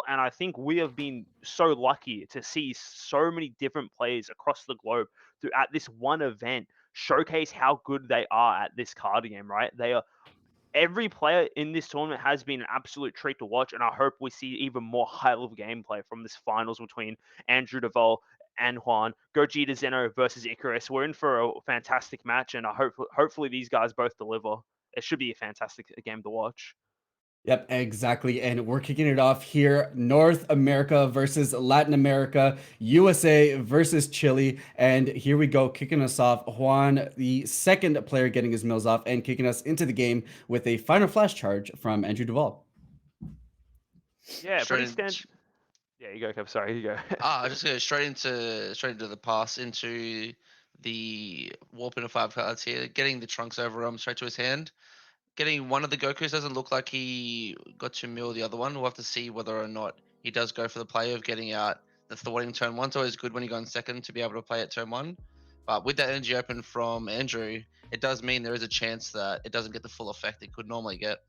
and I think we have been so lucky to see so many different players across the globe at this one event showcase how good they are at this card game, right? They are every player in this tournament has been an absolute treat to watch, and I hope we see even more high-level gameplay from this finals between Andrew Dovale and Juan. Gogeta Xeno versus Icarus. We're in for a fantastic match, and I hope hopefully these guys both deliver. It should be a fantastic game to watch. Yep, exactly. And we're kicking it off here. North America versus Latin America, USA versus Chile. And here we go, kicking us off. Juan, the second player getting his mills off and kicking us into the game with a final flash charge from Andrew Duvall. Yeah, Straight pretty in. stand. Yeah, you go, Kev. Sorry, you go. I just go straight into the pass into the warp into 5 cards here, getting the trunks over him straight to his hand. Getting one of the Gokus doesn't look like he got to mill the other one. We'll have to see whether or not he does go for the play of getting out the thwarting turn one. It's always good when you go in second to be able to play at turn one. But with that energy open from Andrew, it does mean there is a chance that it doesn't get the full effect it could normally get.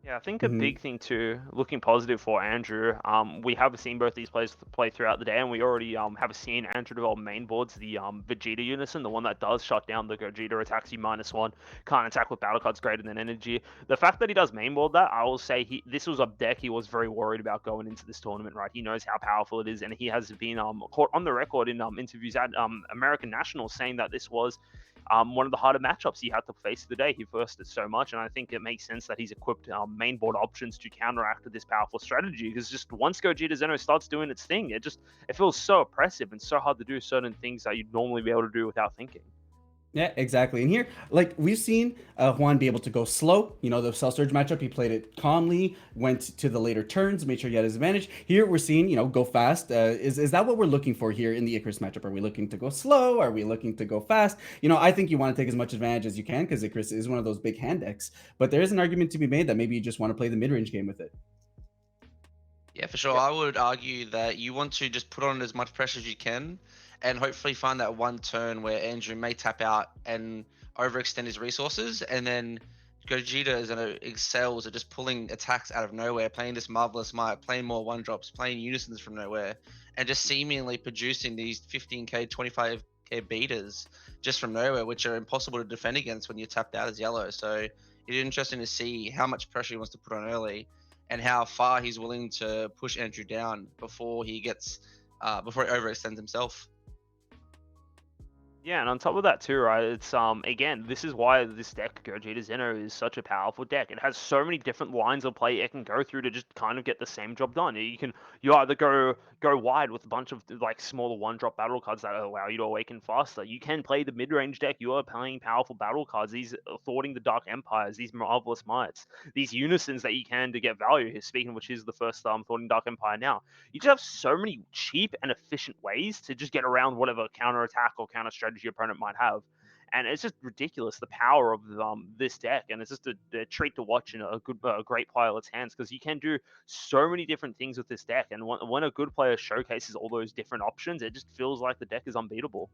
Yeah, I think a big thing too, looking positive for Andrew. We have seen both these players play throughout the day, and we already have seen Andrew develop main boards, the Vegeta unison, the one that does shut down the Gogeta attacks you -1, can't attack with battle cards greater than energy. The fact that he does main board that, I will say this was a deck he was very worried about going into this tournament, right? He knows how powerful it is, and he has been caught on the record in interviews at American Nationals saying that this was one of the harder matchups he had to face of the day. He versed it so much, and I think it makes sense that he's equipped mainboard options to counteract with this powerful strategy. Because just once Gogeta Xeno starts doing its thing, it feels so oppressive and so hard to do certain things that you'd normally be able to do without thinking. Yeah, exactly. And here, like we've seen Juan be able to go slow. You know, the Cell Surge matchup, he played it calmly, went to the later turns, made sure he had his advantage. Here we're seeing, go fast. Is that what we're looking for here in the Icarus matchup? Are we looking to go slow? Are we looking to go fast? I think you want to take as much advantage as you can because Icarus is one of those big hand decks. But there is an argument to be made that maybe you just want to play the mid-range game with it. Yeah, for sure. I would argue that you want to just put on as much pressure as you can and hopefully find that one turn where Andrew may tap out and overextend his resources, and then Gogeta excels at just pulling attacks out of nowhere, playing this Marvelous Might, playing more one-drops, playing unisons from nowhere, and just seemingly producing these 15k, 25k beaters just from nowhere, which are impossible to defend against when you're tapped out as yellow. So it's interesting to see how much pressure he wants to put on early and how far he's willing to push Andrew down before he overextends himself. Yeah, and on top of that too, right? It's again, this is why this deck Gogeta Xeno is such a powerful deck. It has so many different lines of play it can go through to just kind of get the same job done. You either go wide with a bunch of like smaller one-drop battle cards that allow you to awaken faster. You can play the mid-range deck. You are playing powerful battle cards. These thwarting the Dark Empires, these Marvelous Mights, these unisons that you can to get value. Here, speaking of which, is the first thwarting Dark Empire now. You just have so many cheap and efficient ways to just get around whatever counter attack or counter strategy your opponent might have. And it's just ridiculous the power of this deck, and it's just a treat to watch in a great pilot's hands because you can do so many different things with this deck. And when a good player showcases all those different options, it just feels like the deck is unbeatable.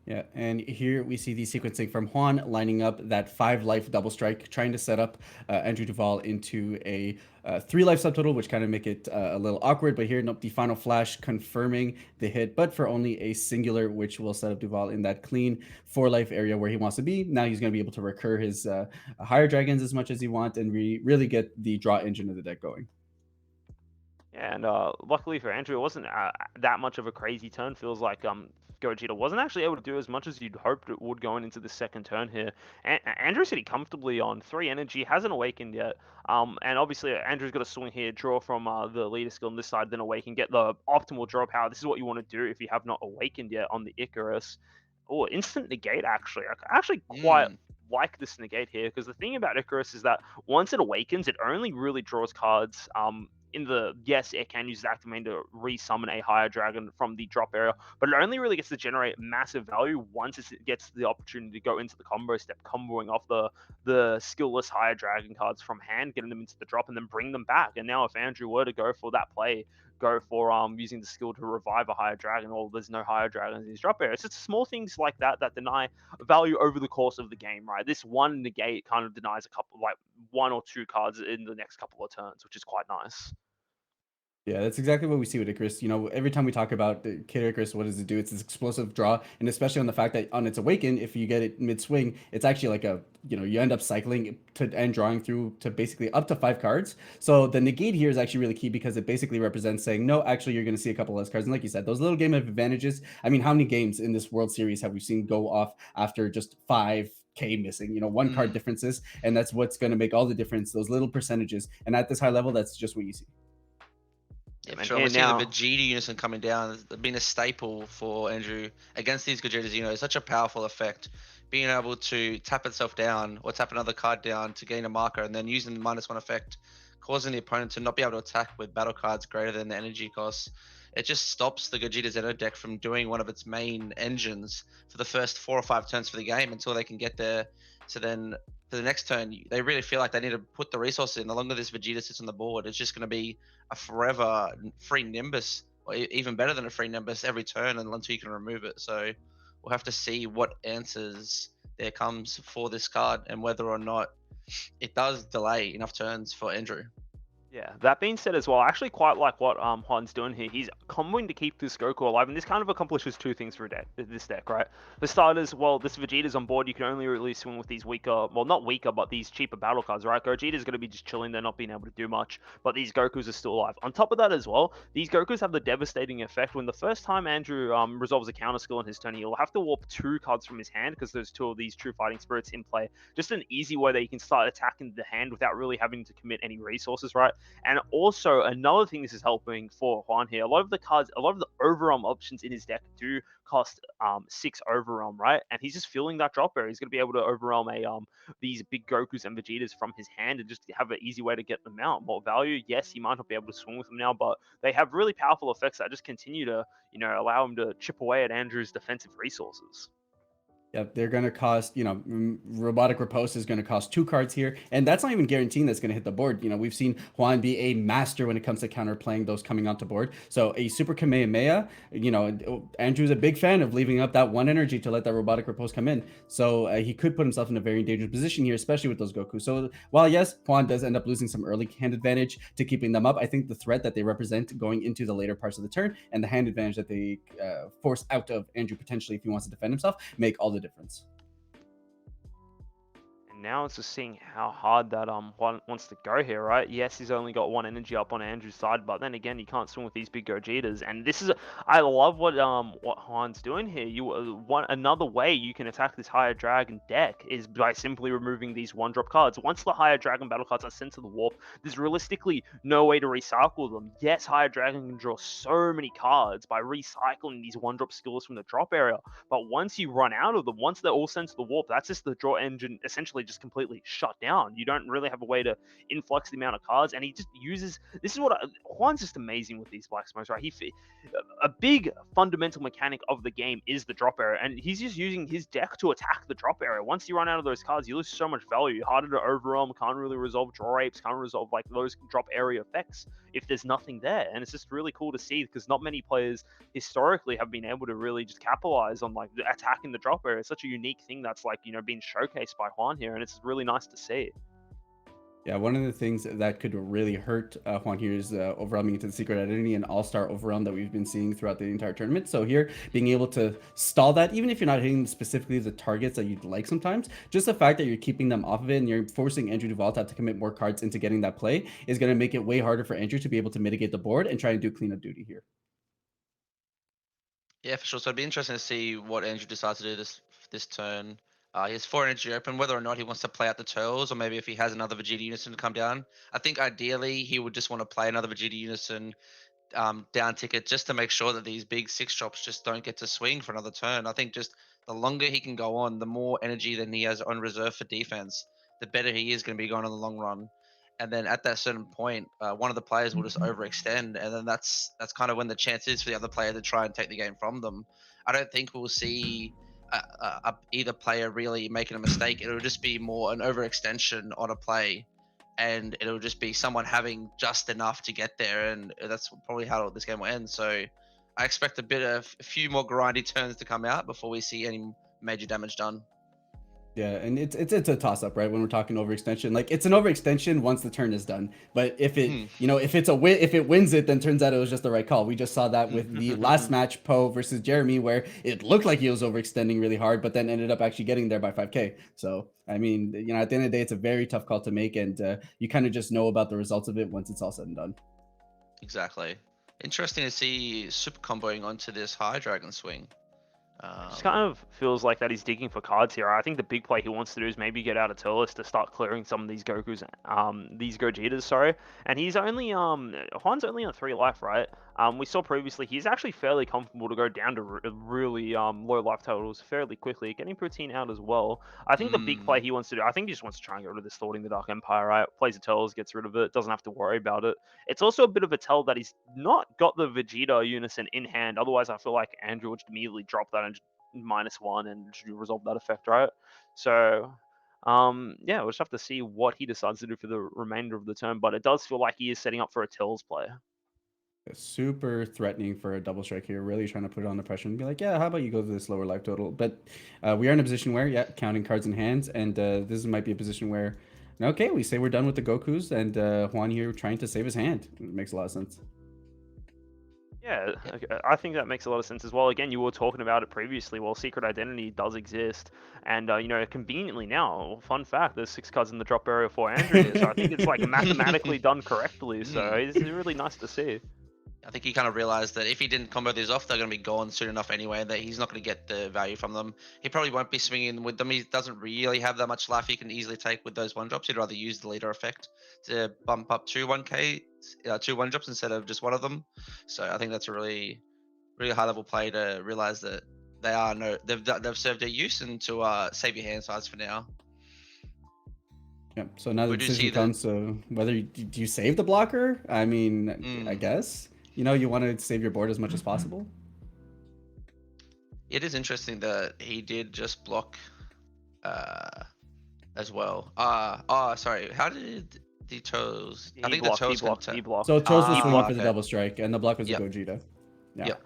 Yeah, and here we see the sequencing from Juan lining up that 5-life double strike, trying to set up Andrew Duvall into a 3-life subtotal, which kind of make it a little awkward. But here, nope, the final flash confirming the hit, but for only a singular, which will set up Duvall in that clean 4-life area where he wants to be. Now he's going to be able to recur his higher dragons as much as he wants and really get the draw engine of the deck going. Yeah, and luckily for Andrew, it wasn't that much of a crazy turn. Feels like Gogeta wasn't actually able to do as much as you'd hoped it would going into the second turn here. Andrew's sitting comfortably on 3 energy, hasn't awakened yet. And obviously Andrew's got a swing here, draw from the leader skill on this side, then awaken, get the optimal draw power. This is what you want to do if you have not awakened yet on the Icarus. Oh, instant negate actually. I actually quite like this negate here because the thing about Icarus is that once it awakens, it only really draws cards yes, it can use its active main to resummon a higher dragon from the drop area, but it only really gets to generate massive value once it gets the opportunity to go into the combo step, comboing off the skillless higher dragon cards from hand, getting them into the drop, and then bring them back. And now if Andrew were to go for that play, go for using the skill to revive a higher dragon, or there's no higher dragons in his drop area. It's just small things like that that deny value over the course of the game, right? This one negate kind of denies a couple, like 1 or 2 cards in the next couple of turns, which is quite nice. Yeah, that's exactly what we see with Icarus. You know, every time we talk about the Kid Icarus, what does it do? It's this explosive draw, and especially on the fact that on its awaken, if you get it mid swing, it's actually like a, you know, you end up cycling to and drawing through to basically up to 5 cards. So the negate here is actually really key because it basically represents saying, no, actually, you're going to see a couple less cards. And like you said, those little game of advantages. I mean, how many games in this World Series have we seen go off after just 5K missing, you know, 1 card differences? And that's what's going to make all the difference, those little percentages. And at this high level, that's just what you see. Yeah, And sure. here We're seeing now, the Vegeta unison coming down. It's been a staple for Andrew against these Gogetas. You know, it's such a powerful effect. Being able to tap itself down or tap another card down to gain a marker, and then using the -1 effect, causing the opponent to not be able to attack with battle cards greater than the energy cost. It just stops the Gogeta Xeno deck from doing one of its main engines for the first 4 or 5 turns for the game until they can get there. So then for the next turn, they really feel like they need to put the resources in. The longer this Vegeta sits on the board, it's just going to be a forever free Nimbus, or even better than a free Nimbus every turn until you can remove it. So we'll have to see what answers there comes for this card and whether or not it does delay enough turns for Andrew. yeah, that being said as well, I actually quite like what Juan's doing here. He's comboing to keep this Goku alive, and this kind of accomplishes 2 things for this deck, right? For starters, well, this Vegeta's on board, you can only really swing with these weaker, well, not weaker, but these cheaper battle cards, right? Gogeta's going to be just chilling, they're not being able to do much, but these Gokus are still alive. On top of that as well, these Gokus have the devastating effect when the first time Andrew resolves a counter skill in his turn, he'll have to warp 2 cards from his hand because there's 2 of these True Fighting Spirits in play. Just an easy way that you can start attacking the hand without really having to commit any resources, right? And also another thing this is helping for Juan here, a lot of the overwhelm options in his deck do cost 6 overwhelm, right? And he's just feeling that drop area. He's going to be able to overwhelm these big Gokus and Vegetas from his hand and just have an easy way to get them out. More value, yes, he might not be able to swing with them now, but they have really powerful effects that just continue to, you know, allow him to chip away at Andrew's defensive resources. Yeah, they're going to cost, you know, Robotic Riposte is going to cost 2 cards here. And that's not even guaranteeing that's going to hit the board. You know, we've seen Juan be a master when it comes to counterplaying those coming onto board. So a Super Kamehameha, you know, Andrew's a big fan of leaving up that 1 energy to let that Robotic Riposte come in. So he could put himself in a very dangerous position here, especially with those Goku. So while, yes, Juan does end up losing some early hand advantage to keeping them up, I think the threat that they represent going into the later parts of the turn and the hand advantage that they force out of Andrew potentially if he wants to defend himself make all the difference. And now it's just seeing how hard that Juan wants to go here, right? Yes, he's only got 1 energy up on Andrew's side, but then again, you can't swing with these big Gogetas. And this is, I love what Juan's doing here. Another way you can attack this higher dragon deck is by simply removing these 1-drop cards. Once the higher dragon battle cards are sent to the warp, there's realistically no way to recycle them. Yes, higher dragon can draw so many cards by recycling these 1-drop skills from the drop area, but once you run out of them, once they're all sent to the warp, that's just the draw engine essentially just completely shut down. You don't really have a way to influx the amount of cards, and he just uses, this is what Juan's just amazing with these black smokes, right? A big fundamental mechanic of the game is the drop area, and he's just using his deck to attack the drop area. Once you run out of those cards, you lose so much value. Harder to overwhelm, can't really resolve draw apes, can't resolve like those drop area effects if there's nothing there. And it's just really cool to see because not many players historically have been able to really just capitalize on like attacking the drop area. It's such a unique thing that's like, you know, being showcased by Juan here, and it's really nice to see. Yeah, one of the things that could really hurt Juan here is overwhelming into the secret identity and all-star overwhelm that we've been seeing throughout the entire tournament. So here, being able to stall that, even if you're not hitting specifically the targets that you'd like sometimes, just the fact that you're keeping them off of it and you're forcing Andrew Duvall to have to commit more cards into getting that play is going to make it way harder for Andrew to be able to mitigate the board and try and do cleanup duty here. Yeah, for sure. So it'd be interesting to see what Andrew decides to do this turn. He has 4 energy open, whether or not he wants to play out the Turtles, or maybe if he has another Vegeta Unison to come down. I think ideally he would just want to play another Vegeta Unison down ticket just to make sure that these big 6-drops just don't get to swing for another turn. I think just the longer he can go on, the more energy than he has on reserve for defense, the better he is going to be going on the long run. And then at that certain point, one of the players will just overextend, and then that's kind of when the chance is for the other player to try and take the game from them. I don't think we'll see either player really making a mistake. It'll just be more an overextension on a play and it'll just be someone having just enough to get there, and that's probably how this game will end. So I expect a few more grindy turns to come out before we see any major damage done. Yeah, and it's a toss up, right? When we're talking overextension, like it's an overextension once the turn is done. But if it, if it's a win, if it wins it, then turns out it was just the right call. We just saw that with the last match, Poe versus Jeremy, where it looked like he was overextending really hard, but then ended up actually getting there by 5K. So I mean, at the end of the day, it's a very tough call to make, and you kind of just know about the results of it once it's all said and done. Exactly. Interesting to see super comboing onto this high dragon swing. Just kind of feels like that he's digging for cards here. I think the big play he wants to do is maybe get out of Turles to start clearing some of these these Gogetas, sorry. And he's only, Juan's only on 3 life, right? We saw previously he's actually fairly comfortable to go down to really low life totals fairly quickly, getting Poutine out as well. I think the big play he wants to do, I think he just wants to try and get rid of this Thwarting the Dark Empire, right? Plays the Turles, gets rid of it, doesn't have to worry about it. It's also a bit of a tell that he's not got the Vegeta unison in hand. Otherwise, I feel like Andrew would just immediately drop that and just -1 and resolve that effect, right? So, yeah, we'll just have to see what he decides to do for the remainder of the turn. But it does feel like he is setting up for a Tills play. Super threatening for a double strike here, really trying to put it on the pressure and be like, yeah, how about you go to this lower life total? But we are in a position where, yeah, counting cards in hands, and this might be a position where, okay, we say we're done with the Gokus, and Juan here trying to save his hand. It makes a lot of sense. Yeah, I think that makes a lot of sense as well. Again, you were talking about it previously. Well, Secret Identity does exist, and conveniently now, fun fact, there's 6 cards in the drop area for Andrew here, so I think it's like mathematically done correctly. So it's really nice to see. I think he kind of realized that if he didn't combo these off, they're going to be gone soon enough anyway, and that he's not going to get the value from them. He probably won't be swinging with them. He doesn't really have that much life he can easily take with those 1-drops. He'd rather use the leader effect to bump up 2 1K, 2 1-drops instead of just one of them. So I think that's a really, really high level play to realize that they've served their use, and to save your hand size for now. Yeah. So now the decision comes. So whether do you save the blocker? I mean, I guess. You want to save your board as much as possible. It is interesting that he did just block as well. Sorry. How did the Toes? I think the Toes blocked. So Toes was swinging for the double strike, and the block was the Gogeta. Yeah.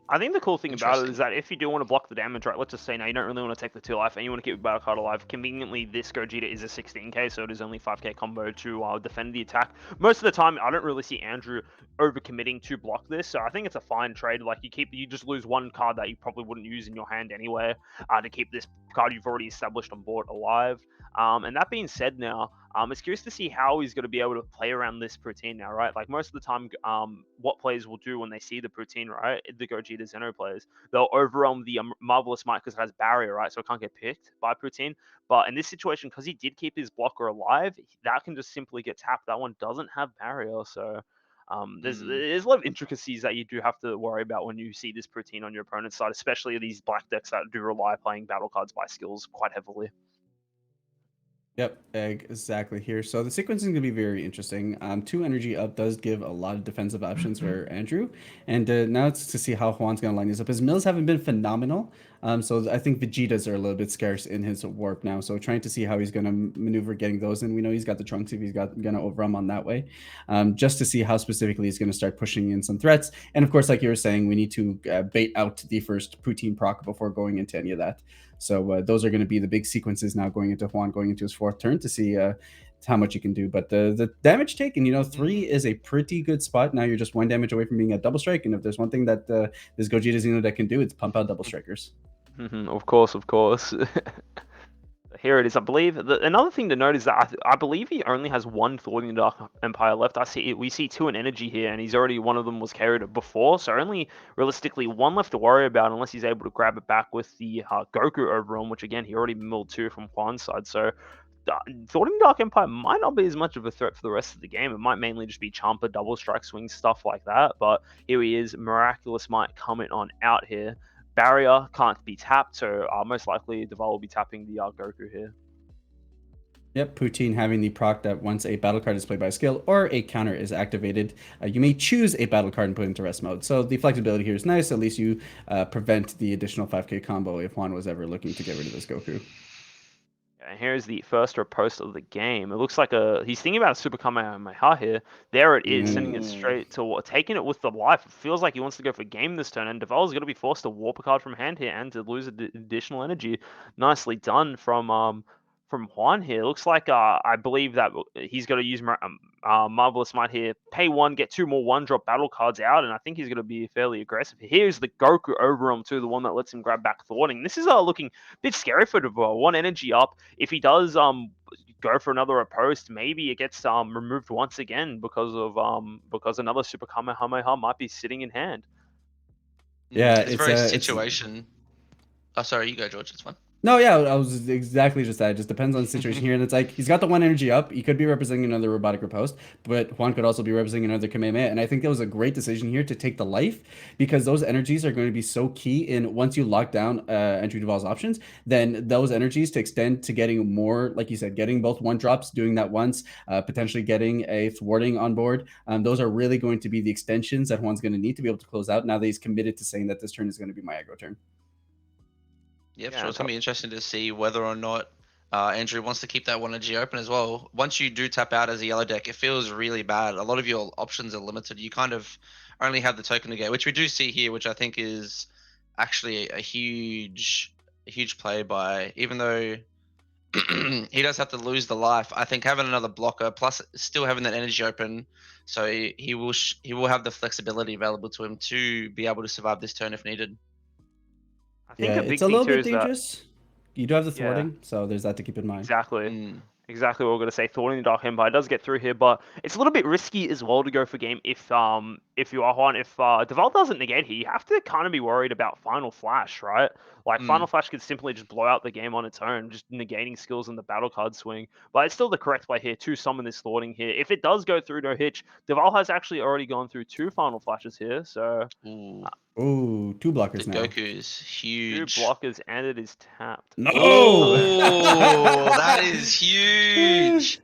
I think the cool thing about it is that if you do want to block the damage, right, let's just say now you don't really want to take the 2 life and you want to keep your battle card alive, conveniently this Gogeta is a 16k, so it is only 5k combo to defend the attack. Most of the time, I don't really see Andrew overcommitting to block this, so I think it's a fine trade. Like, you just lose 1 card that you probably wouldn't use in your hand anyway to keep this card you've already established on board alive. And that being said now, it's curious to see how he's going to be able to play around this Poutine now, right? Like, most of the time, what players will do when they see the Poutine, right, the Gogeta Xeno players, they'll overwhelm the Marvelous Might because it has barrier, right? So it can't get picked by Poutine. But in this situation, because he did keep his blocker alive, that can just simply get tapped. That one doesn't have barrier, so there's a lot of intricacies that you do have to worry about when you see this Poutine on your opponent's side, especially these black decks that do rely playing battle cards by skills quite heavily. Yep, exactly here. So the sequence is going to be very interesting. 2 energy up does give a lot of defensive options for Andrew. And now it's to see how Juan's going to line these up. His mills haven't been phenomenal. So I think Vegetas are a little bit scarce in his warp now. So trying to see how he's going to maneuver getting those in. We know he's got the trunks if he's going to overrun on that way. Just to see how specifically he's going to start pushing in some threats. And of course, like you were saying, we need to bait out the first Poutine proc before going into any of that. So those are going to be the big sequences now going into Juan, going into his 4th turn to see how much he can do. But the damage taken, 3 is a pretty good spot. Now you're just 1 damage away from being a double strike. And if there's one thing that this Gogeta Xeno that can do, it's pump out double strikers. Of course. Here it is. I believe another thing to note is that I believe he only has 1 Thwarting the Dark Empire left. We see 2 in energy here, and he's already, one of them was carried before, so only realistically 1 left to worry about unless he's able to grab it back with the Goku overrun, which again he already milled 2 from Juan's side. So Thwarting the Dark Empire might not be as much of a threat for the rest of the game. It might mainly just be Champa, double strike swing, stuff like that. But here he is, Miraculous Might coming on out here. Barrier can't be tapped, so most likely Dovale will be tapping the Goku here. Yep, Poutine having the proc that once a battle card is played by skill or a counter is activated, you may choose a battle card and put it into rest mode. So the flexibility here is nice. At least you prevent the additional 5k combo if Juan was ever looking to get rid of this Goku. And here's the first riposte of the game. It looks like he's thinking about a Super Kamehameha here. There it is, sending it straight to taking it with the life. It feels like he wants to go for game this turn, and Duvall's going to be forced to warp a card from hand here and to lose additional energy. Nicely done from Juan here. Looks like I believe that he's going to use Marvelous Might here. Pay 1, get 2 more 1-drop battle cards out, and I think he's going to be fairly aggressive. Here's the Goku Overwhelm too, the one that lets him grab back Thwarting. This is looking a bit scary for Duval. 1 energy up. If he does go for another riposte, maybe it gets removed once again because another Super Kamehameha might be sitting in hand. Yeah, it's very situation. Oh, sorry, you go, George. It's fine. No, yeah, I was exactly just that. It just depends on the situation here. And it's like, he's got the 1 energy up. He could be representing another robotic riposte, but Juan could also be representing another Kamehameha. And I think that was a great decision here to take the life, because those energies are going to be so key in once you lock down Andrew Duvall's options, then those energies to extend to getting more, like you said, getting both 1-drops, doing that once, potentially getting a thwarting on board. Those are really going to be the extensions that Juan's going to need to be able to close out now that he's committed to saying that this turn is going to be my aggro turn. Yep, sure. It's going to be interesting to see whether or not Andrew wants to keep that 1 energy open as well. Once you do tap out as a yellow deck, it feels really bad. A lot of your options are limited. You kind of only have the token negate, which we do see here, which I think is actually a huge play by, even though he does have to lose the life, I think having another blocker plus still having that energy open, so he will have the flexibility available to him to be able to survive this turn if needed. I think it's a little bit dangerous. You do have the thwarting, so there's that to keep in mind. Exactly. Exactly what we're going to say. Thwarting the Dark Empire does get through here, but it's a little bit risky as well to go for game if you are Juan. If Duvall doesn't negate here, you have to kind of be worried about Final Flash, right? Like, Final Flash could simply just blow out the game on its own, just negating skills in the battle card swing. But it's still the correct play here to summon this thwarting here. If it does go through no hitch, Duvall has actually already gone through 2 Final Flashes here, so... Ooh, 2 blockers the now. Goku is huge. 2 blockers, and it is tapped. No! Oh, that is huge.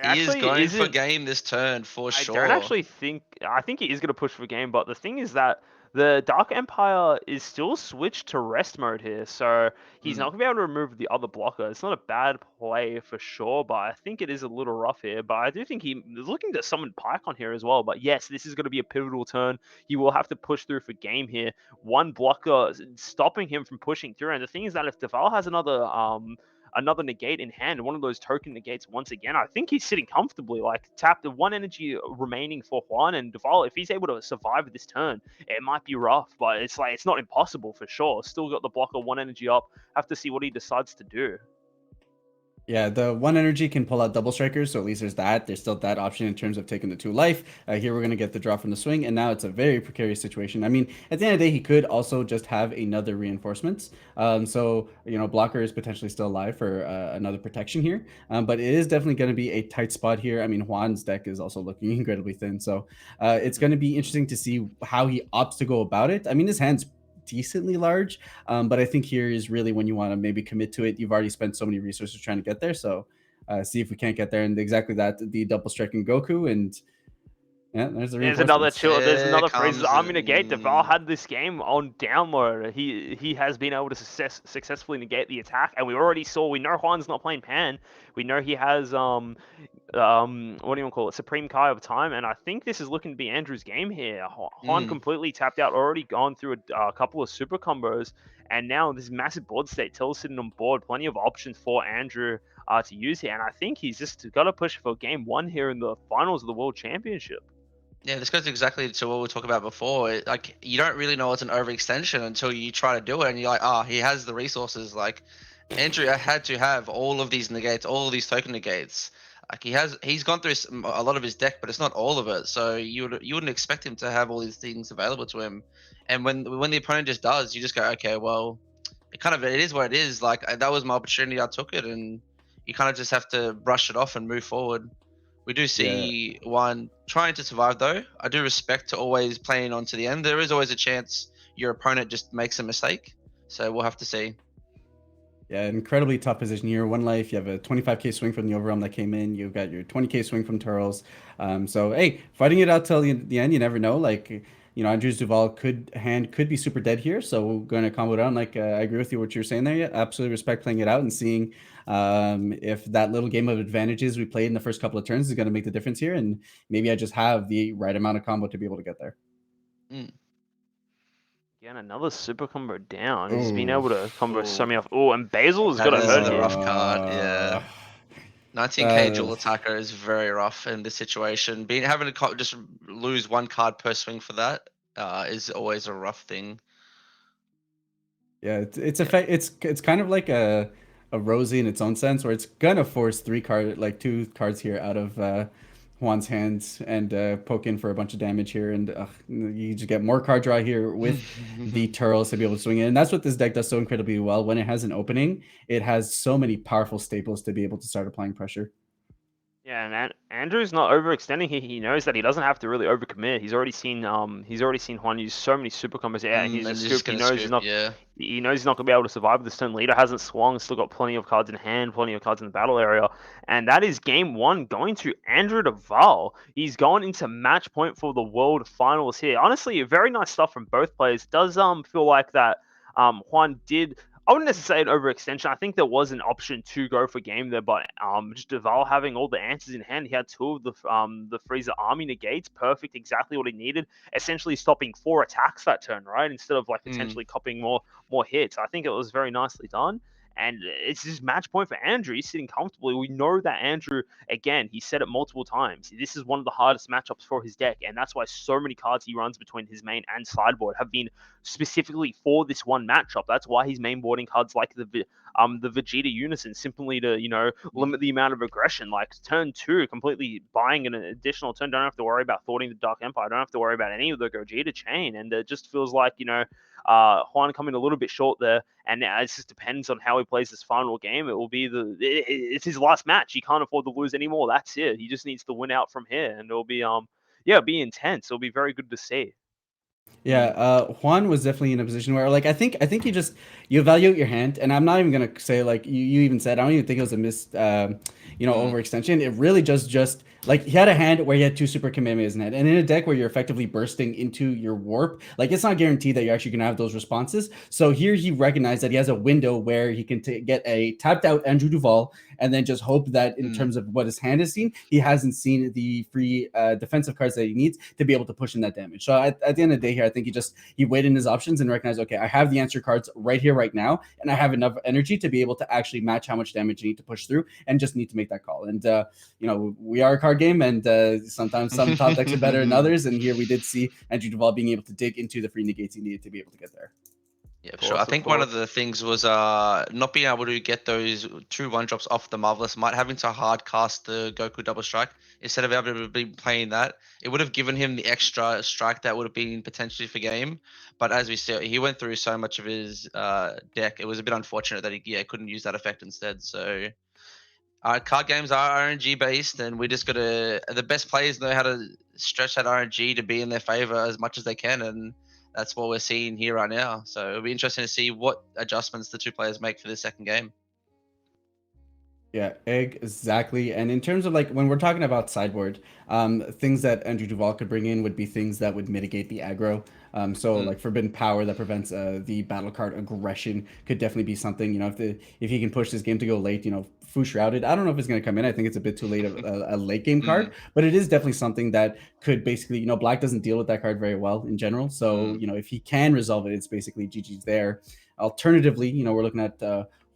He is going for game this turn for sure. I don't actually think... I think he is going to push for game, but the thing is that the Dark Empire is still switched to rest mode here, so he's not going to be able to remove the other blocker. It's not a bad play for sure, but I think it is a little rough here. But I do think he is looking to summon Pycon here as well. But yes, this is going to be a pivotal turn. He will have to push through for game here. 1 blocker stopping him from pushing through. And the thing is that if Duvall has another negate in hand, one of those token negates once again, I think he's sitting comfortably. Like, tap the 1 energy remaining for Juan, and Duvall, if he's able to survive this turn, it might be rough, but it's not impossible for sure. Still got the blocker, 1 energy up. Have to see what he decides to do. Yeah, the 1 energy can pull out double strikers, so at least there's that. There's still that option in terms of taking the 2 life. Here we're going to get the draw from the swing, and now it's a very precarious situation. I mean, at the end of the day, he could also just have another reinforcements. So, blocker is potentially still alive for another protection here. But it is definitely going to be a tight spot here. I mean, Juan's deck is also looking incredibly thin. So it's going to be interesting to see how he opts to go about it. I mean, his hand's decently large, but I think here is really when you want to maybe commit to it. You've already spent so many resources trying to get there, so see if we can't get there. And exactly that, the double striking Goku, and yeah, there's another chill. There's another phrase. I'm gonna negate. Duvall had this game on download. He has been able to successfully negate the attack, and we already saw. We know Juan's not playing Pan. We know he has what do you call it? Supreme Kai of Time, and I think this is looking to be Andrew's game here. Juan completely tapped out, already gone through a couple of super combos, and now this massive board state. Till's sitting on board, plenty of options for Andrew to use here, and I think he's just got to push for game 1 here in the finals of the World Championship. Yeah, this goes exactly to what we were talking about before. Like, you don't really know it's an overextension until you try to do it, and you're like, he has the resources. Like, Andrew had to have all of these negates, all of these token negates. Like, he's gone through a lot of his deck, but it's not all of it. So you wouldn't expect him to have all these things available to him. And when the opponent just does, you just go, okay, well, it is what it is. Like, that was my opportunity, I took it, and you kind of just have to brush it off and move forward. We do see Juan trying to survive, though. I do respect to always playing on to the end. There is always a chance your opponent just makes a mistake. So we'll have to see. Yeah, incredibly tough position here. 1 life, you have a 25k swing from the Overrealm that came in. You've got your 20k swing from Turles. So, hey, fighting it out till the end, you never know. Like, Andrews Duval could be super dead here, so we're going to combo down. Like I agree with you what you're saying there. Yeah, absolutely respect playing it out and seeing if that little game of advantages we played in the first couple of turns is going to make the difference here, and maybe I just have the right amount of combo to be able to get there. Again, another super combo down. He's been Ooh. able to combo so many off. Oh, and Basil's got to That is hurt a here. rough card. Yeah. 19k dual attacker is very rough in this situation. Having to just lose one card per swing for that is always a rough thing. Yeah, it's kind of like a Rosie in its own sense, where it's gonna force two cards here out of Juan's hands and poke in for a bunch of damage here, and you just get more card draw here with the Turles to be able to swing in. And that's what this deck does so incredibly well. When it has an opening, it has so many powerful staples to be able to start applying pressure. Yeah, and Andrew's not overextending here. He knows that he doesn't have to really overcommit. He's already seen Juan use so many super combos. Yeah, he's just scooped. He knows he's not. Yeah. He knows he's not gonna be able to survive this turn. Leader hasn't swung. Still got plenty of cards in hand. Plenty of cards in the battle area. And that is game one going to Andrew Dovale. He's going into match point for the World Finals here. Honestly, very nice stuff from both players. It does feel like that Juan did. I wouldn't necessarily say an overextension. I think there was an option to go for game there, but just Dovale having all the answers in hand, he had two of the Freezer army negates, perfect, exactly what he needed. Essentially stopping 4 attacks that turn, right? Instead of like potentially copying more hits. I think it was very nicely done. And it's just match point for Andrew. He's sitting comfortably. We know that Andrew, again, he said it multiple times. This is one of the hardest matchups for his deck, and that's why so many cards he runs between his main and sideboard have been specifically for this one matchup. That's why he's mainboarding cards like the Vegeta Unison, simply to limit the amount of aggression. Like turn 2, completely buying an additional turn. Don't have to worry about thwarting the Dark Empire. Don't have to worry about any of the Gogeta chain, and it just feels like Juan coming a little bit short there, and it just depends on how he plays this final game. It will be it's his last match. He can't afford to lose anymore. That's it. He just needs to win out from here, and it'll be it'll be intense. It'll be very good to see. Yeah, Juan was definitely in a position where, like, I think you evaluate your hand, and I'm not even gonna say like you even said. I don't even think it was a missed, overextension. It really just like he had a hand where he had 2 super Kamehamehas in it, and in a deck where you're effectively bursting into your warp, like it's not guaranteed that you're actually gonna have those responses. So here he recognized that he has a window where he can get a tapped out Andrew Duvall, and then just hope that in terms of what his hand has seen, he hasn't seen the free defensive cards that he needs to be able to push in that damage. So at the end of the day here, I think he weighed in his options and recognized, okay, I have the answer cards right here, right now, and I have enough energy to be able to actually match how much damage you need to push through, and just need to make that call. And we are a card game, and sometimes some top decks are better than others. And here we did see Andrew Duvall being able to dig into the free negates he needed to be able to get there. Yeah, sure. I think one of the things was not being able to get those 2 1-drops off the Marvelous Might, having to hard cast the Goku Double Strike instead of able to be playing that. It would have given him the extra strike that would have been potentially for game. But as we said, he went through so much of his deck. It was a bit unfortunate that he couldn't use that effect instead. So card games are RNG based, and we just got to. The best players know how to stretch that RNG to be in their favor as much as they can, and that's what we're seeing here right now. So it'll be interesting to see what adjustments the 2 players make for this second game. Yeah, exactly. And in terms of like when we're talking about sideboard, things that Andrew Duvall could bring in would be things that would mitigate the aggro. Like Forbidden Power that prevents the battle card aggression could definitely be something. If he can push this game to go late, Fu Shrouded. I don't know if it's going to come in. I think it's a bit too late a late game card, but it is definitely something that could basically, Black doesn't deal with that card very well in general. So if he can resolve it, it's basically GG's there. Alternatively, we're looking at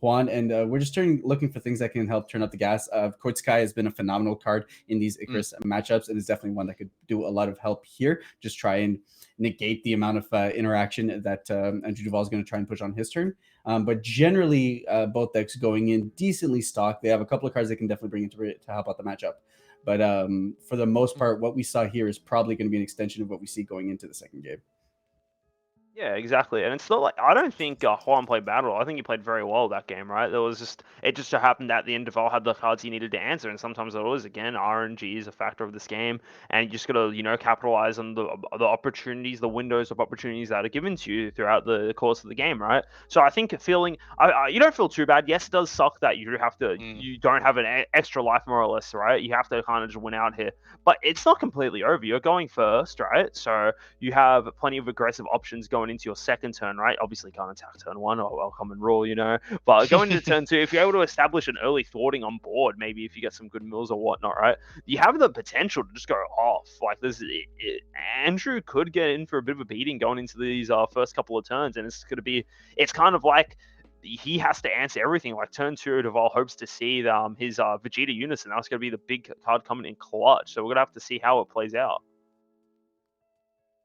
Juan, and we're just looking for things that can help turn up the gas. Court Sky has been a phenomenal card in these Icarus matchups, and is definitely one that could do a lot of help here. Just try and negate the amount of interaction that Andrew Duvall is going to try and push on his turn. But generally, both decks going in decently stocked. They have a couple of cards they can definitely bring into it to help out the matchup. But for the most part, what we saw here is probably going to be an extension of what we see going into the second game. Yeah, exactly. And it's not like I don't think Juan played bad at all. I think he played very well that game, right? There was just it just so happened that the end Dovale had the cards he needed to answer, and sometimes it was again RNG is a factor of this game, and you just gotta capitalize on the opportunities, the windows of opportunities that are given to you throughout the course of the game, right? So I think feeling you don't feel too bad. Yes, it does suck that you don't have an extra life more or less, right? You have to kind of just win out here, but it's not completely over. You're going first, right? So you have plenty of aggressive options going into your second turn, right? Obviously, can't attack turn one or common rule, But going into turn two, if you're able to establish an early thwarting on board, maybe if you get some good mills or whatnot, right? You have the potential to just go off. Like Andrew could get in for a bit of a beating going into these first couple of turns, and it's kind of like he has to answer everything. Like turn two, Duvall hopes to see his Vegeta Unison. That's going to be the big card coming in clutch. So we're going to have to see how it plays out.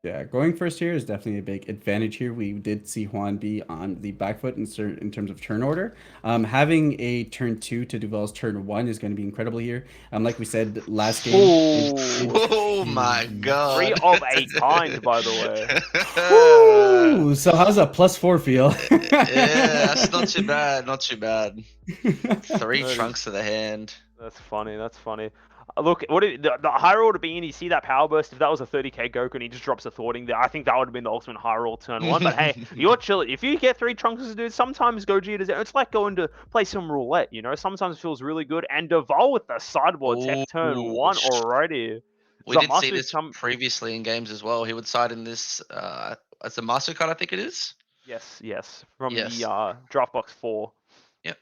Yeah, going first here is definitely a big advantage here. We did see Juan be on the back foot in terms of turn order. Having a turn two to Duval's turn one is going to be incredible here. Like we said last game, Oh my god. 3 of a kind, by the way. Ooh, so how's that +4 feel? Yeah, that's not too bad. Not too bad. 3 That trunks to the hand. That's funny. That's funny. Look, the high roll to be in, you see that power burst. If that was a 30k Goku and he just drops a thwarting there, I think that would have been the ultimate high roll turn one. But hey, you're chilling. If you get 3 trunks, dude, sometimes Gogeta, it's like going to play some roulette, Sometimes it feels really good. And Dovale with the sideboard tech turn Ooh, one already. We did see this previously in games as well. He would side in this as a master card, I think it is. Yes, from the draft box 4. Yep.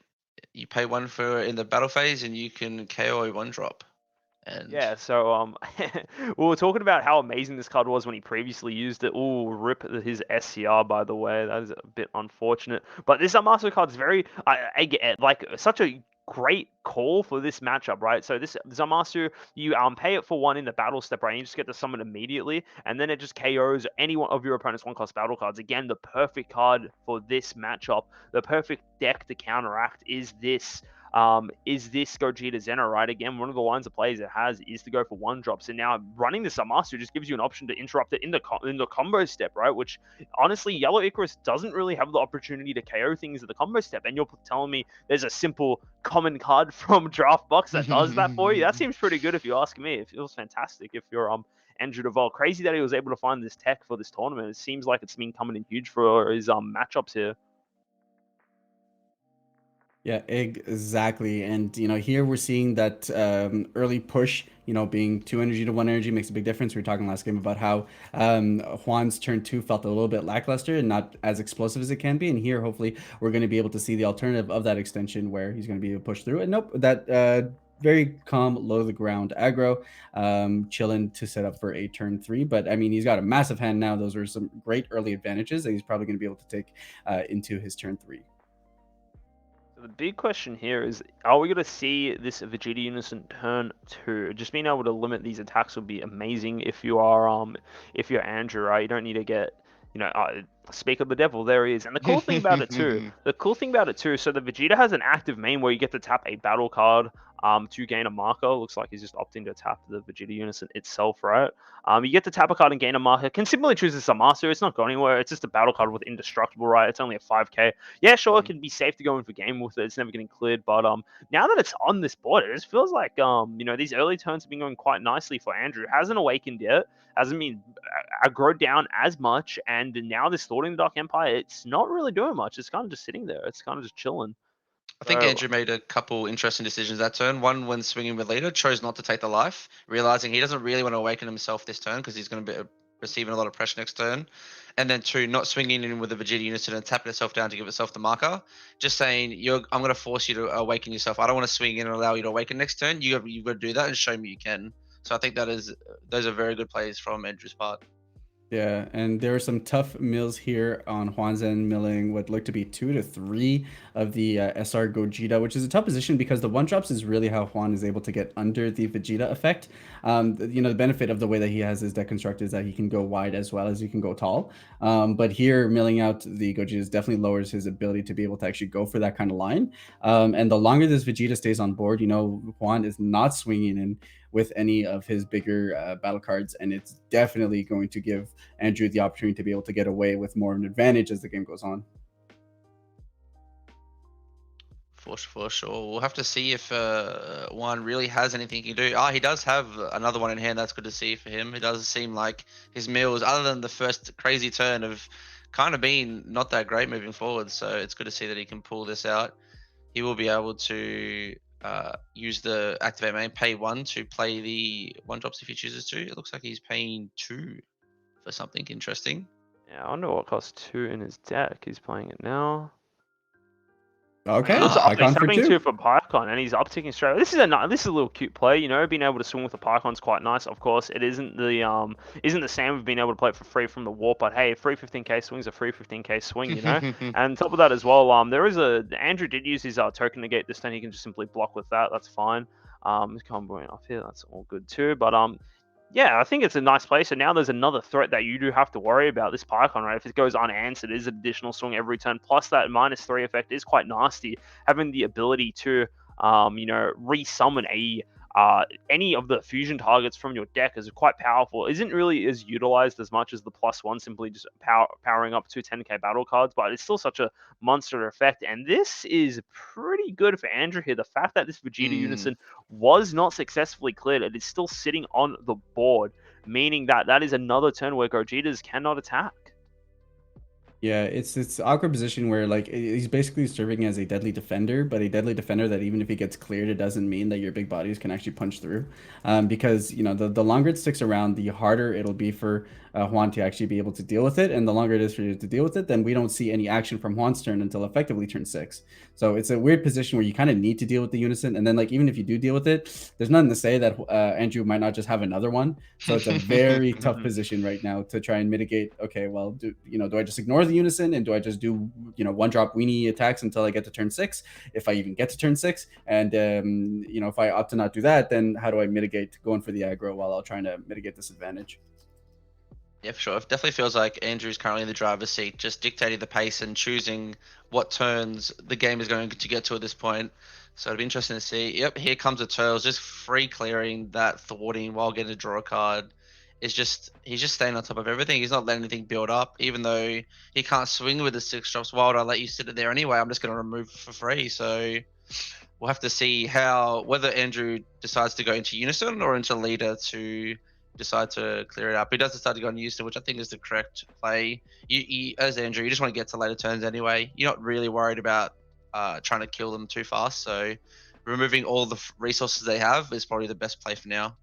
You pay 1 for in the battle phase, and you can KO a 1-drop. And yeah, so we were talking about how amazing this card was when he previously used it. Ooh, rip his SCR, by the way. That is a bit unfortunate. But this Master card is very, like, such a great call for this matchup, right? So this Zamasu, you pay it for 1 in the battle step, right? You just get to summon immediately, and then it just KOs any one of your opponent's 1-cost battle cards. Again, the perfect card for this matchup, the perfect deck to counteract is this Gogeta Xeno, right? Again, one of the lines of plays it has is to go for 1-drops, and now running this Zamasu just gives you an option to interrupt it in the combo step, right? Which honestly, Yellow Icarus doesn't really have the opportunity to KO things at the combo step, and you're telling me there's a simple common card from draft box that does that for you? That seems pretty good if you ask me. It feels fantastic if you're Andrew Duvall. Crazy that he was able to find this tech for this tournament. It seems like it's been coming in huge for his matchups here. Yeah, exactly. And here we're seeing that early push, being 2 energy to 1 energy makes a big difference. We were talking last game about how Juan's turn 2 felt a little bit lackluster and not as explosive as it can be. And here, hopefully, we're going to be able to see the alternative of that extension where he's going to be able to push through. And nope, that very calm, low to the ground aggro, chilling to set up for a turn 3. But I mean, he's got a massive hand now. Those were some great early advantages that he's probably going to be able to take into his turn 3. So the big question here is, are we going to see this Vegeta Unison turn 2? Just being able to limit these attacks would be amazing if you're Andrew, right? You don't need to get, speak of the devil, there he is. And the cool thing about it too, so the Vegeta has an active main where you get to tap a battle card to gain a marker. Looks like he's just opting to tap the Vegeta Unison itself, right? You get to tap a card and gain a marker. Can simply choose this as a master. It's not going anywhere. It's just a battle card with indestructible, right? It's only a 5k. Yeah, sure, it can be safe to go in for game with it. It's never getting cleared, but now that it's on this board, it just feels like these early turns have been going quite nicely for Andrew. Hasn't awakened yet. Hasn't been aggroed down as much, and now this Thwarting the Dark Empire, it's not really doing much. It's kind of just sitting there. It's kind of just chilling. I think Andrew made a couple interesting decisions that turn. One, when swinging with leader, chose not to take the life, realizing he doesn't really want to awaken himself this turn because he's going to be receiving a lot of pressure next turn. And then 2, not swinging in with the Vegeta Unison and tapping itself down to give itself the marker. Just saying, I'm going to force you to awaken yourself. I don't want to swing in and allow you to awaken next turn. You've got to do that and show me you can. So I think those are very good plays from Andrew's part. Yeah, and there were some tough mills here on Juan's end, milling what looked to be 2 to 3 of the SR Gogeta, which is a tough position because the 1-drops is really how Juan is able to get under the Vegeta effect. The benefit of the way that he has his deck constructed is that he can go wide as well as he can go tall. But here, milling out the Gogetas definitely lowers his ability to be able to actually go for that kind of line. And the longer this Vegeta stays on board, Juan is not swinging in with any of his bigger battle cards, and it's definitely going to give Andrew the opportunity to be able to get away with more of an advantage as the game goes on. For sure. We'll have to see if Juan really has anything he can do. He does have another one in hand. That's good to see for him. It does seem like his meals, other than the first crazy turn, have kind of been not that great moving forward. So it's good to see that he can pull this out. He will be able to use the activate main, pay 1 to play the 1-drops if he chooses to. It looks like he's paying 2 for something interesting. Yeah, I wonder what costs 2 in his deck. He's playing it now. Okay, He's Pycon for tapping 2 2. for Pycon, and he's upticking straight. This is a little cute play, you know. Being able to swing with the Pycon's quite nice. Of course, it isn't the same with being able to play it for free from the warp. But hey, free 15k swing's a free 15k swing, you know. And on top of that as well, Andrew did use his token negate this turn. He can just simply block with that. That's fine. Comboing off here, that's all good too. But yeah, I think it's a nice play. So now there's another threat that you do have to worry about. This Pycon, right? If it goes unanswered, it is an additional swing every turn. Plus that -3 effect is quite nasty. Having the ability to, resummon any of the fusion targets from your deck is quite powerful. Isn't really as utilized as much as the +1, simply just powering up 2 10k battle cards, but it's still such a monster effect. And this is pretty good for Andrew here. The fact that this Vegeta Unison was not successfully cleared, it is still sitting on the board, meaning that is another turn where Gogetas cannot attack. Yeah, it's awkward position where like he's basically serving as a deadly defender, but a deadly defender that even if he gets cleared, it doesn't mean that your big bodies can actually punch through. Because the longer it sticks around, the harder it'll be for Juan to actually be able to deal with it, and the longer it is for you to deal with it, then we don't see any action from Juan's turn until effectively turn 6. So it's a weird position where you kind of need to deal with the unison, and then like even if you do deal with it, there's nothing to say that Andrew might not just have another one. So it's a very tough position right now to try and mitigate. Okay, well, do I just ignore the unison and do I just do 1-drop weenie attacks until I get to turn 6, if I even get to turn 6? And if I opt to not do that, then how do I mitigate going for the aggro while I'm trying to mitigate this advantage? Yeah, for sure. It definitely feels like Andrew's currently in the driver's seat, just dictating the pace and choosing what turns the game is going to get to at this point. So it'll be interesting to see. Yep, here comes a Turtles, just free clearing that thwarting while getting to draw a card. He's just staying on top of everything. He's not letting anything build up, even though he can't swing with the 6-drops. Why would I let you sit it there anyway? I'm just going to remove it for free. So we'll have to see whether Andrew decides to go into Unison or into Leader to decide to clear it up. He does decide to go on Unison, which I think is the correct play. You as Andrew, you just want to get to later turns anyway. You're not really worried about trying to kill them too fast. So removing all the resources they have is probably the best play for now.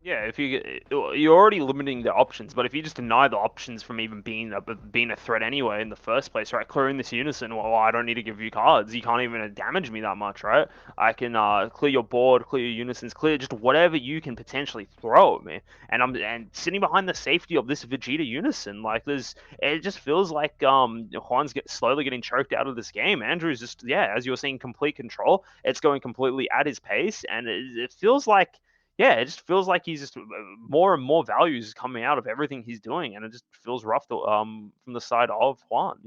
Yeah, if you're already limiting the options, but if you just deny the options from even being a threat anyway in the first place, right? Clearing this unison, well, I don't need to give you cards. You can't even damage me that much, right? I can clear your board, clear your unisons, clear just whatever you can potentially throw at me, and sitting behind the safety of this Vegeta unison, like it just feels like Juan's slowly getting choked out of this game. Andrew's just as you were saying, complete control. It's going completely at his pace, and it feels like. Yeah, it just feels like he's just more and more values coming out of everything he's doing, and it just feels rough from the side of Juan,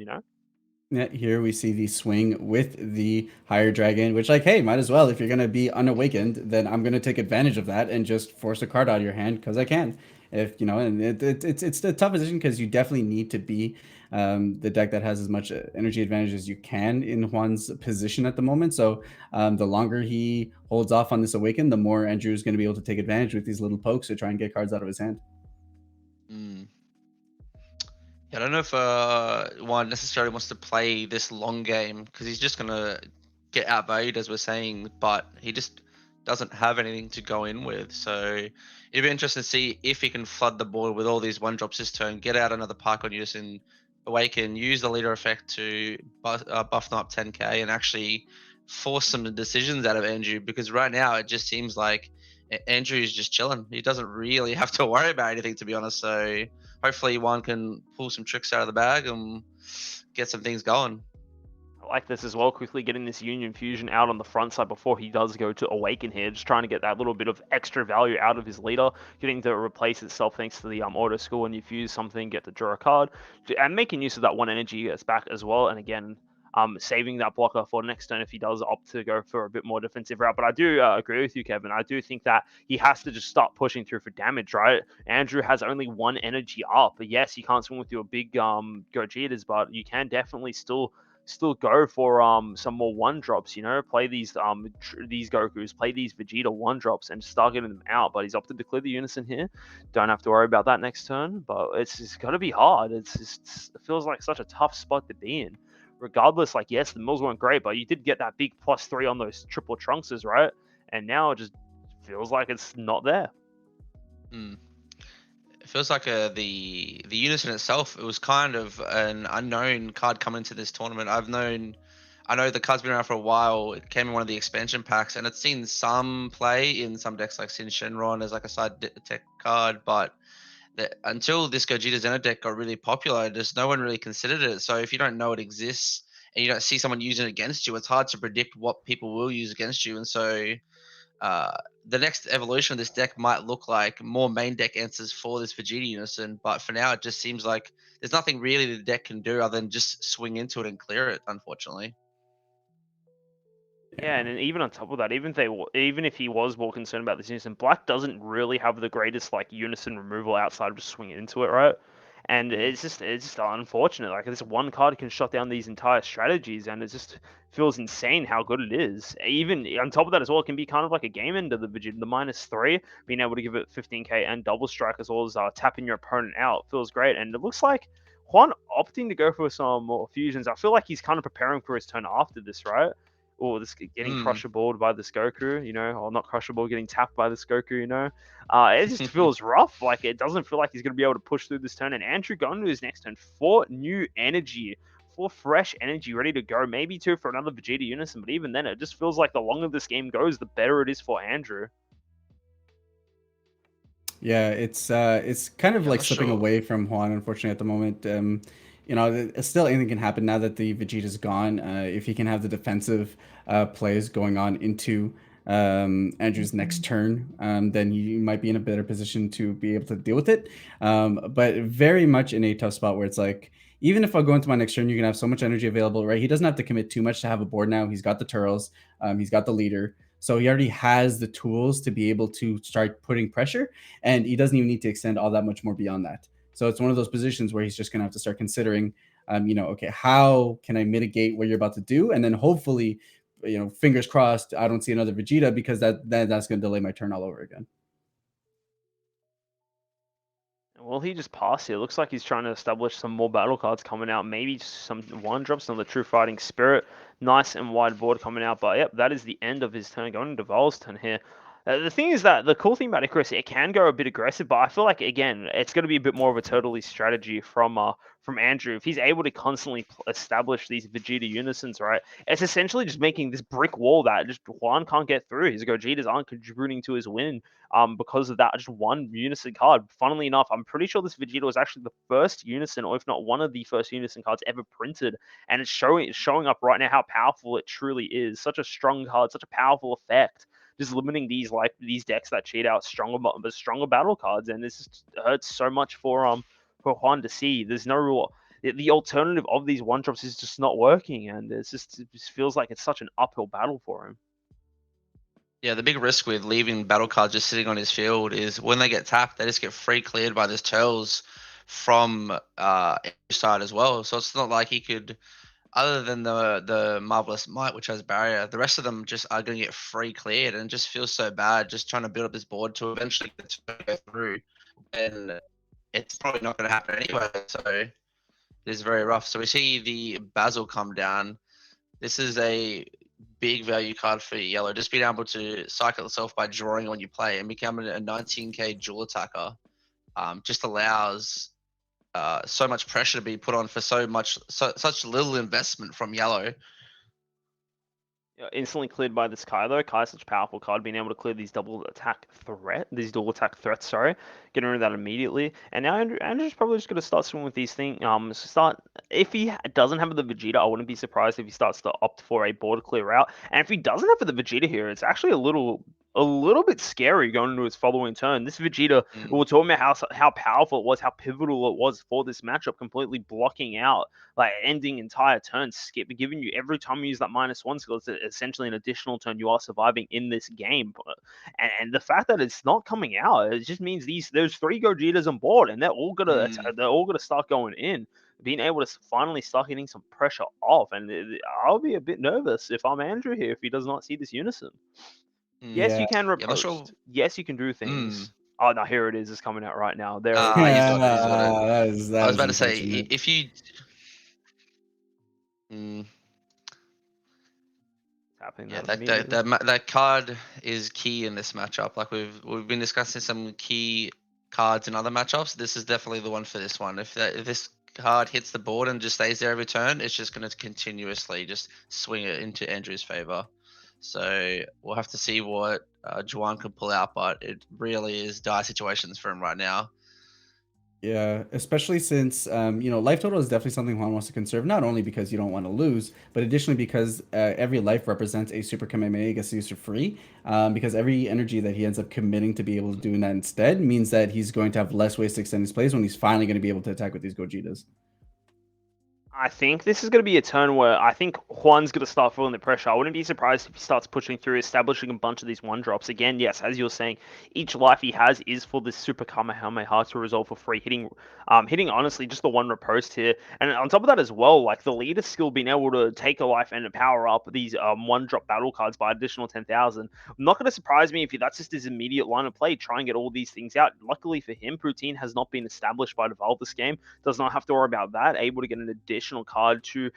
Yeah, here we see the swing with the higher dragon, which like, hey, might as well. If you're gonna be unawakened, then I'm gonna take advantage of that and just force a card out of your hand because I can. If and it's a tough position because you definitely need to be the deck that has as much energy advantage as you can in Juan's position at the moment. So the longer he holds off on this awaken, the more Andrew is going to be able to take advantage with these little pokes to try and get cards out of his hand. Yeah, I don't know if Juan necessarily wants to play this long game because he's just gonna get outvalued, as we're saying, but he just doesn't have anything to go in with. So it'd be interesting to see if he can flood the board with all these 1-drops this turn, get out another Pycon Unison, awaken, use the leader effect to buff them up 10k, and actually force some decisions out of Andrew, because right now it just seems like Andrew is just chilling. He doesn't really have to worry about anything, to be honest. So hopefully Juan can pull some tricks out of the bag and get some things going. I like this as well, quickly getting this Union Fusion out on the front side before he does go to Awaken here, just trying to get that little bit of extra value out of his leader, getting to replace itself thanks to the auto skill. When you fuse something, get to draw a card, and making use of that 1 energy gets back as well. And again, saving that blocker for next turn if he does opt to go for a bit more defensive route. But I do agree with you, Kevin. I do think that he has to just start pushing through for damage, right? Andrew has only one energy up. Yes, you can't swing with your big Gogetas, but you can definitely still go for some more one drops. Play these these Gokus, play these Vegeta one drops, and start getting them out. But he's opted to clear the unison here. Don't have to worry about that next turn. But it's got to be hard. It feels like such a tough spot to be in. Regardless, like, yes, the mills weren't great, but you did get that big +3 on those triple trunkses, right? And now it just feels like it's not there. It feels like the unison itself, it was kind of an unknown card coming into this tournament. I know the card's been around for a while. It came in one of the expansion packs, and it's seen some play in some decks like Sin Shenron as like a side tech card, but until this Gogeta Xeno deck got really popular, just no one really considered it. So if you don't know it exists and you don't see someone using it against you, it's hard to predict what people will use against you. And so the next evolution of this deck might look like more main deck answers for this Vegeta unison, but for now it just seems like there's nothing really the deck can do other than just swing into it and clear it, unfortunately. Yeah, and even on top of that, even if he was more concerned about this unison, Black doesn't really have the greatest like unison removal outside of just swinging into it, right? And it's just unfortunate. Like, this one card can shut down these entire strategies, and it just feels insane how good it is. Even on top of that as well, it can be kind of like a game ender, the Vegeta, the -3, being able to give it 15k and double strike as well as tapping your opponent out feels great. And it looks like Juan opting to go for some more fusions. I feel like he's kind of preparing for his turn after this, right? Or this getting crushable by this Goku, or not crushable, getting tapped by this Goku, it just feels rough. Like, it doesn't feel like he's going to be able to push through this turn. And Andrew going to his next turn for new energy, for fresh energy, ready to go. Maybe two for another Vegeta unison, but even then, it just feels like the longer this game goes, the better it is for Andrew. Yeah, it's kind of like slipping away from Juan, unfortunately, at the moment. Still anything can happen now that the Vegeta's gone. If he can have the defensive plays going on into Andrew's next turn, then you might be in a better position to be able to deal with it. But very much in a tough spot where it's like, even if I go into my next turn, you can have so much energy available, right? He doesn't have to commit too much to have a board now. He's got the Turtles, he's got the leader. So he already has the tools to be able to start putting pressure, and he doesn't even need to extend all that much more beyond that. So it's one of those positions where he's just going to have to start considering, okay, how can I mitigate what you're about to do? And then hopefully, fingers crossed, I don't see another Vegeta, because that's going to delay my turn all over again. Well, he just passed here. Looks like he's trying to establish some more battle cards coming out. Maybe some one drops on the True Fighting Spirit. Nice and wide board coming out. But yep, that is the end of his turn. Going into Dovale's turn here. The thing is that the cool thing about Icarus, it can go a bit aggressive, but I feel like, again, it's going to be a bit more of a totally strategy from Andrew. If he's able to constantly establish these Vegeta unisons, right, it's essentially just making this brick wall that just Juan can't get through. His Gogetas aren't contributing to his win because of that just one unison card. Funnily enough, I'm pretty sure this Vegeta was actually the first unison, or if not one of the first unison cards ever printed, and it's showing up right now how powerful it truly is. Such a strong card, such a powerful effect. Just limiting these decks that cheat out stronger battle cards, and this just hurts so much for Juan to see. There's no real the alternative of these one drops is just not working, and it just feels like it's such an uphill battle for him. Yeah, the big risk with leaving battle cards just sitting on his field is when they get tapped, they just get free cleared by this Turtles from his side as well. So it's not like he could, other than the Marvelous Might, which has barrier, the rest of them just are going to get free cleared, and it just feels so bad just trying to build up this board to eventually get to go through. And it's probably not going to happen anyway, so it is very rough. So we see the Basil come down. This is a big value card for yellow. Just being able to cycle itself by drawing when you play and becoming a 19k dual attacker just allows so much pressure to be put on for such little investment from yellow. Instantly cleared by this Kai though. Kai's such a powerful card, being able to clear these dual attack threats, getting rid of that immediately. And now Andrew's probably just going to start swinging with these things. If he doesn't have the Vegeta, I wouldn't be surprised if he starts to opt for a board clear route. And if he doesn't have the Vegeta here, it's actually a little a little bit scary going into its following turn. This Vegeta, we were talking about how powerful it was, how pivotal it was for this matchup, completely blocking out, like ending entire turns, giving you every time you use that -1 skill, it's essentially an additional turn you are surviving in this game. And the fact that it's not coming out, it just means there's 3 Gogetas on board, and they're all gonna start going in, being able to finally start getting some pressure off. And I'll be a bit nervous if I'm Andrew here if he does not see this unison. Yes, Yeah. you can Yeah, I'm not sure. riposte. Yes, you can do things. Oh no, here it is. It's coming out right now. There it He's is. got it. He's got it. That I was is about to say, unfortunate. if you. Mm, Tapping yeah, that that immediately. that card is key in this matchup. Like we've been discussing some key cards in other matchups. This is definitely the one for this one. If this card hits the board and just stays there every turn, it's just going to continuously just swing it into Andrew's favor. So we'll have to see what Juan can pull out, but it really is dire situations for him right now. Yeah, especially since life total is definitely something Juan wants to conserve, not only because you don't want to lose, but additionally because every life represents a super Kamehameha gets used for free. Because every energy that he ends up committing to be able to doing that instead means that he's going to have less ways to extend his plays when he's finally going to be able to attack with these Gogetas. I think this is going to be a turn where I think Juan's going to start feeling the pressure. I wouldn't be surprised if he starts pushing through, establishing a bunch of these 1-drops. Again, yes, as you were saying, each life he has is for this super Kamehameha to resolve for free, hitting honestly just the 1 riposte here. And on top of that as well, like the leader skill being able to take a life and power up these 1-drop battle cards by additional 10,000. Not going to surprise me if that's just his immediate line of play, try and get all these things out. Luckily for him, Poutine has not been established by Dovale this game, does not have to worry about that, able to get an additional card to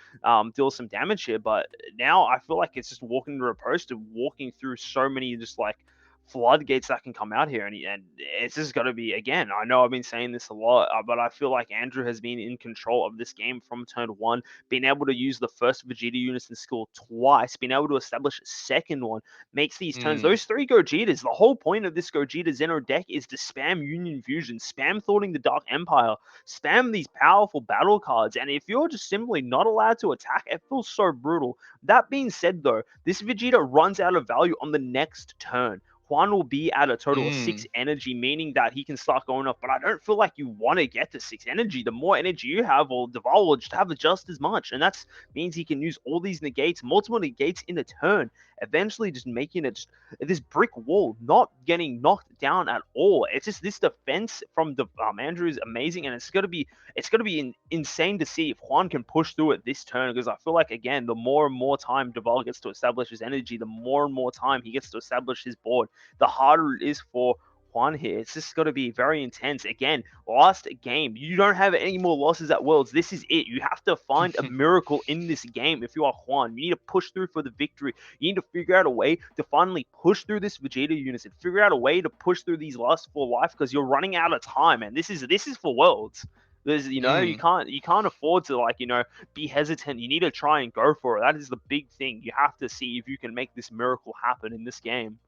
deal some damage here. But now I feel like it's just walking to a post and walking through so many just like floodgates that can come out here, and it's just got to be, again, I know I've been saying this a lot, but I feel like Andrew has been in control of this game from turn 1, being able to use the first Vegeta unison skill twice, being able to establish a second one, makes these turns, those 3 Gogetas, the whole point of this Gogeta Xeno deck is to spam Union Fusion, spam Thwarting the Dark Empire, spam these powerful battle cards, and if you're just simply not allowed to attack, it feels so brutal. That being said though, this Vegeta runs out of value on the next turn. Juan will be at a total of 6 energy, meaning that he can start going up. But I don't feel like you want to get to 6 energy. The more energy you have, or Dovale will just have just as much. And that means he can use all these negates, multiple negates in a turn, eventually just making it just this brick wall, not getting knocked down at all. It's just this defense from Andrew is amazing, and it's gonna be insane to see if Juan can push through it this turn, because I feel like, again, the more and more time Dovale gets to establish his energy, the more and more time he gets to establish his board, the harder it is for Juan here. It's just got to be very intense. Again, last game, you don't have any more losses at Worlds. This is it. You have to find a miracle in this game if you are Juan. You need to push through for the victory. You need to figure out a way to finally push through this Vegeta unison. Figure out a way to push through these last 4 life, because you're running out of time, and this is for Worlds. There's, you can't afford to be hesitant. You need to try and go for it. That is the big thing. You have to see if you can make this miracle happen in this game.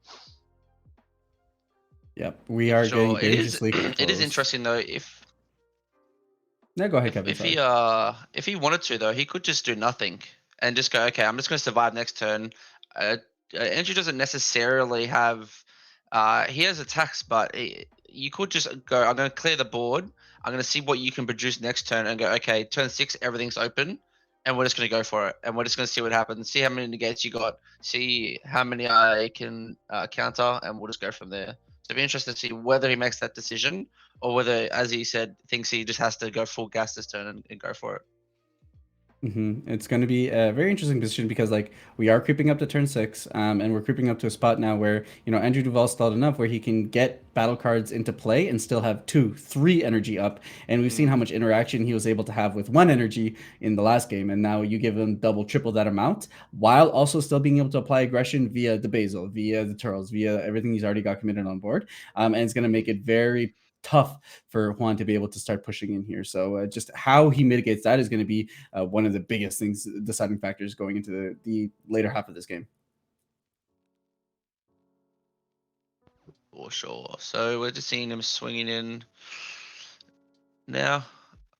Yep, we are getting dangerously close. It is interesting though. No, go ahead, Kevin. If he wanted to though, he could just do nothing and just go, okay, I'm just going to survive next turn. Andrew doesn't necessarily have. He has attacks, but you could just go, I'm going to clear the board. I'm going to see what you can produce next turn and go, okay, turn 6, everything's open, and we're just going to go for it. And we're just going to see what happens. See how many negates you got. See how many I can counter, and we'll just go from there. So it'll be interesting to see whether he makes that decision or whether, as he said, thinks he just has to go full gas this turn and go for it. It's going to be a very interesting position because, like, we are creeping up to turn 6, and we're creeping up to a spot now where, Andrew Duvall stalled enough where he can get battle cards into play and still have 2, 3 energy up. And we've seen how much interaction he was able to have with 1 energy in the last game. And now you give him double, triple that amount while also still being able to apply aggression via the Basil, via the Turtles, via everything he's already got committed on board. And it's going to make it very tough for Juan to be able to start pushing in here. So just how he mitigates that is going to be one of the biggest things, deciding factors going into the later half of this game. For sure. So we're just seeing him swinging in now.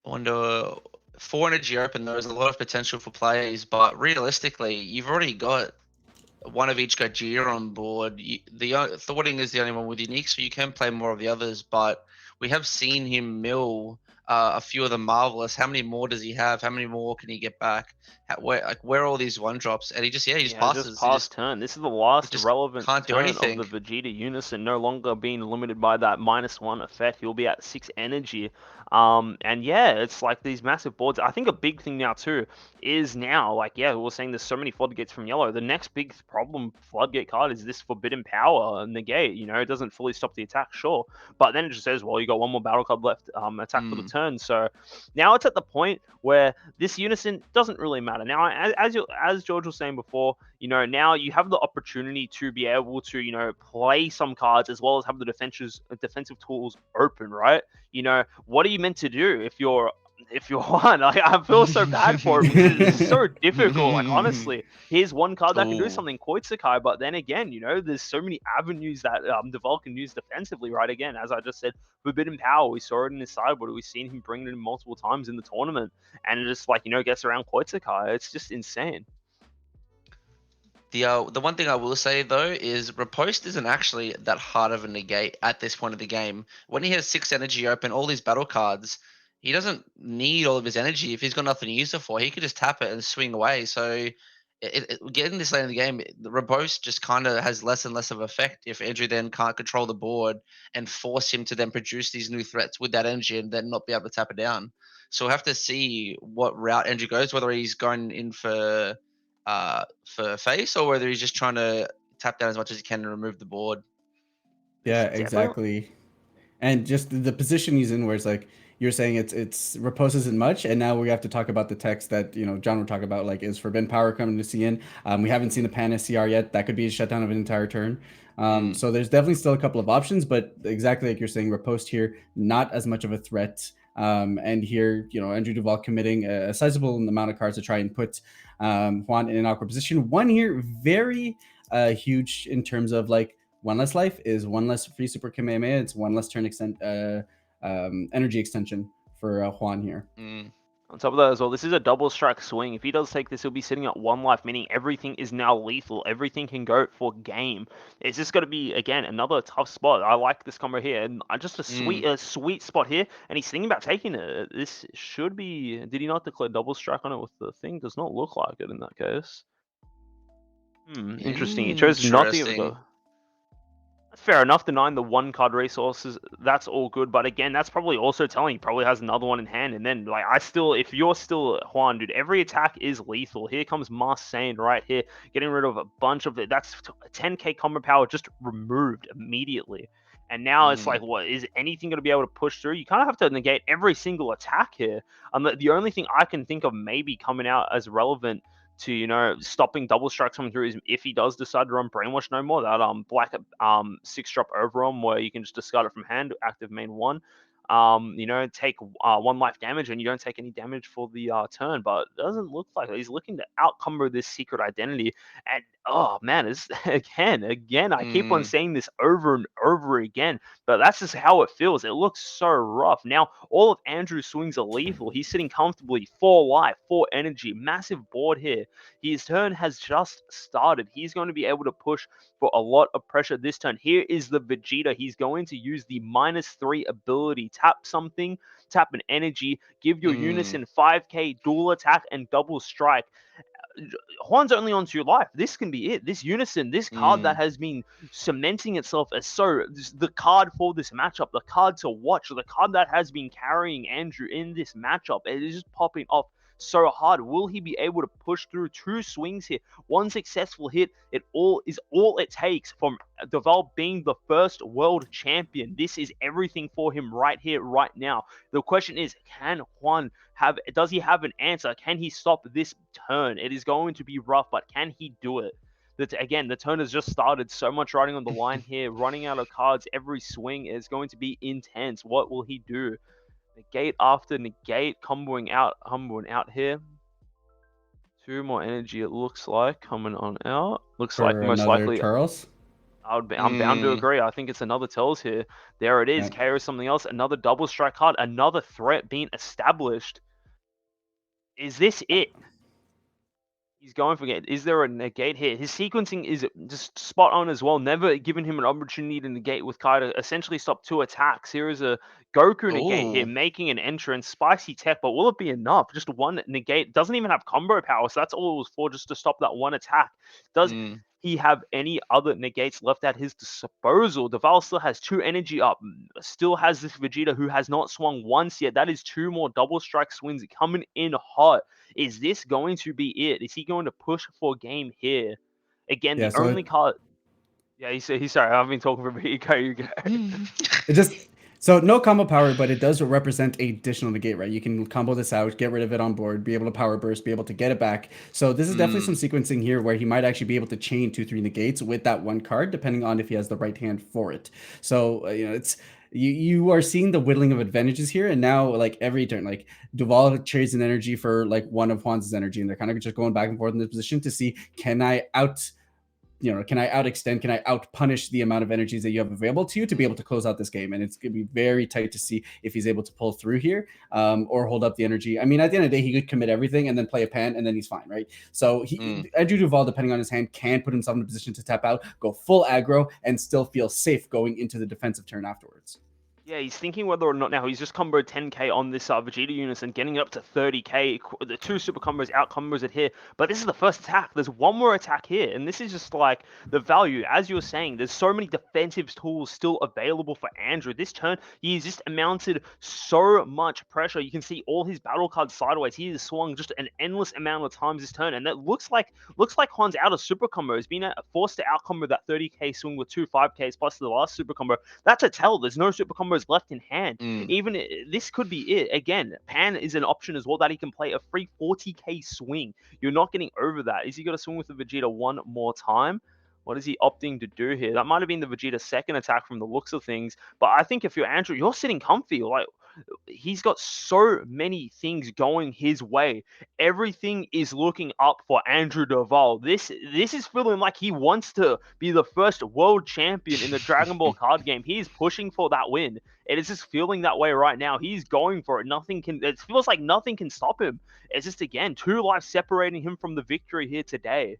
I wonder, 4 energy open, there is a lot of potential for plays, but realistically, you've already got one of each Gogeta on board. The Thwarting is the only one with unique, so you can play more of the others. But we have seen him mill a few of the marvelous. How many more does he have? How many more can he get back? Where are all these one drops? And he just Yeah, just passes. He past turn. This is the last just relevant can't do turn of the anything. Vegeta Unison, no longer being limited by that -1 effect. He'll be at 6 energy. And yeah, it's like these massive boards. I think a big thing now too is now, like, yeah, we were saying there's so many floodgates from yellow. The next big problem floodgate card is this Forbidden Power negate. You know, it doesn't fully stop the attack, sure, but then it just says, well, you got one more battle card left, attack for the turn. So now it's at the point where this Unison doesn't really matter. Now, as George was saying before, you know, now you have the opportunity to be able to, you know, play some cards as well as have the defensive tools open, right? You know, what are you meant to do if you're Juan? I feel so bad for him because it's so difficult. Like, honestly, here's one card that can do Ooh. something, Koitsukai, but then again, you know, there's so many avenues that Dovale can use defensively, right? Again, as I just said, Forbidden Power, we saw it in his sideboard, we've seen him bring it in multiple times in the tournament, and it just, like, you know, gets around Koitsukai. It's just insane. The one thing I will say though is Riposte isn't actually that hard of a negate at this point of the game. When he has 6 energy open, all these battle cards, he doesn't need all of his energy. If he's got nothing to use it for, he could just tap it and swing away. So getting this late in the game, the Riposte just kind of has less and less of effect if Andrew then can't control the board and force him to then produce these new threats with that energy and then not be able to tap it down. So we'll have to see what route Andrew goes, whether he's going in for face or whether he's just trying to tap down as much as he can and remove the board. Yeah, It's definitely exactly. And just the position he's in, where it's like you're saying it's Repose isn't much, and now we have to talk about the text that John will talk about, like is Forbidden Power coming to CN. We haven't seen the Pan SCR yet. That could be a shutdown of an entire turn. So there's definitely still a couple of options, but exactly like you're saying, Riposte here not as much of a threat. And here, Andrew Duvall committing a sizable amount of cards to try and put Juan in an awkward position. One here, very huge in terms of like one less life is one less free super Kamehameha. It's one less turn energy extension for Juan here. On top of that as well, this is a double strike swing. If he does take this, he'll be sitting at 1 life, meaning everything is now lethal. Everything can go for game. It's just going to be, again, another tough spot. I like this combo here, and just a sweet spot here. And he's thinking about taking it. This should be. Did he not declare double strike on it with the thing? Does not look like it in that case. Interesting. He chose nothing of the. Fair enough, denying the 1 card resources, that's all good, but again, that's probably also telling he probably has another one in hand, and then, like, if you're still Juan, dude, every attack is lethal. Here comes Marseille right here, getting rid of a bunch of it. That's 10k combo power just removed immediately. And now it's like, what, is anything going to be able to push through? You kind of have to negate every single attack here. The only thing I can think of maybe coming out as relevant to stopping double strikes coming through is if he does decide to run Brainwash no more, that black 6-drop Overwhelm where you can just discard it from hand, active main 1, take 1 life damage and you don't take any damage for the turn. But it doesn't look like it. He's looking to outcumber this secret identity. And oh man, it's again, I keep on saying this over and over again, but that's just how it feels. It looks so rough. Now, all of Andrew's swings are lethal. He's sitting comfortably, 4 life, 4 energy, massive board here. His turn has just started. He's going to be able to push for a lot of pressure this turn. Here is the Vegeta. He's going to use the -3 ability. Tap something, tap an energy, give your Unison 5k dual attack and double strike. Juan's only on 2 life. This can be it. This Unison, this card that has been cementing itself as the card for this matchup, the card to watch, the card that has been carrying Andrew in this matchup. It is just popping off so hard. Will he be able to push through 2 swings here? 1 successful hit, it takes from Dovale being the first world champion. This is everything for him right here, right now. The question is, does he have an answer? Can he stop this turn? It is going to be rough, but can he do it? Again, the turn has just started. So much riding on the line here. Running out of cards every swing is going to be intense. What will he do? Negate after negate, comboing out here. 2 more energy, it looks like, coming on out. Looks For like most likely Charles. I'm bound to agree. I think it's another Tells here. There it is. KO something else. Another double strike card. Another threat being established. Is this it? He's going for negate. Is there a negate here? His sequencing is just spot on as well. Never given him an opportunity to negate with Kai to essentially stop 2 attacks. Here is a Goku negate here, Ooh. making an entrance. Spicy tech, but will it be enough? Just one negate. Doesn't even have combo power, so that's all it was for, just to stop that one attack. Does he have any other negates left at his disposal? Dovale still has 2 energy up. Still has this Vegeta who has not swung once yet. That is 2 more double strike swings coming in hot. Is this going to be it? Is he going to push for game here? Again, Yeah, the so only card. Yeah, he's sorry. I've been talking for a bit. You go. it just so no combo power, but it does represent a additional negate, right? You can combo this out, get rid of it on board, be able to power burst, be able to get it back. So this is definitely some sequencing here where he might actually be able to chain 2-3 negates with that one card, depending on if he has the right hand for it. So it's. You are seeing the whittling of advantages here, and now like every turn, like Duvall trades an energy for like one of Juan's energy, and they're kind of just going back and forth in this position to see can I out extend, can I out punish the amount of energies that you have available to you to be able to close out this game. And it's gonna be very tight to see if he's able to pull through here or hold up the energy. I mean, at the end of the day, he could commit everything and then play a pan and then he's fine, right? So Andrew Duvall, depending on his hand, can put himself in a position to tap out, go full aggro, and still feel safe going into the defensive turn afterwards. Yeah, he's thinking whether or not now he's just comboed 10k on this Vegeta unison, getting up to 30k. The 2 super combos out combos it here, but this is the first attack. There's one more attack here, and this is just like the value. As you were saying, there's so many defensive tools still available for Andrew. This turn, he's just mounted so much pressure. You can see all his battle cards sideways. He has swung just an endless amount of times this turn, and that looks like Juan's out of super combos, being forced to out combo that 30k swing with 2 5ks plus the last super combo. That's a tell. There's no super combo left in hand. Even this could be it. Again, pan is an option as well that he can play a free 40k swing. You're not getting over that. Is he going to swing with the Vegeta one more time? What is he opting to do here? That might have been the Vegeta second attack from the looks of things. But I think if you're Andrew, you're sitting comfy. Like, he's got so many things going his way. Everything is looking up for Andrew Duvall. This is feeling like he wants to be the first world champion in the Dragon Ball card game. He is pushing for that win. It is just feeling that way right now. He's going for it. It feels like nothing can stop him. It's just, again, 2 lives separating him from the victory here today.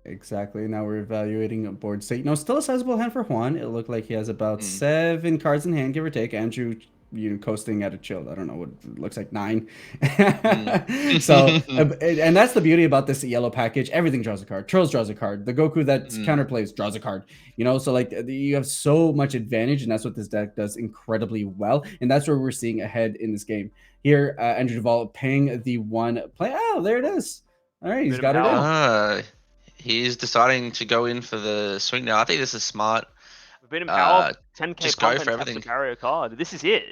Exactly. Now we're evaluating a board state. Still a sizable hand for Juan. It looked like he has about 7 cards in hand, give or take. Andrew, coasting at a chill. I don't know what it looks like, 9. So, and that's the beauty about this yellow package. Everything draws a card. Trills draws a card. The Goku that counterplays draws a card. So like you have so much advantage, and that's what this deck does incredibly well. And that's where we're seeing ahead in this game. Here, Andrew Duvall paying the one play. Oh, there it is. All right, he's got it in. He's deciding to go in for the swing now. I think this is smart. We've been in power, 10k just pump go for and everything. tap to carry a card. This is it.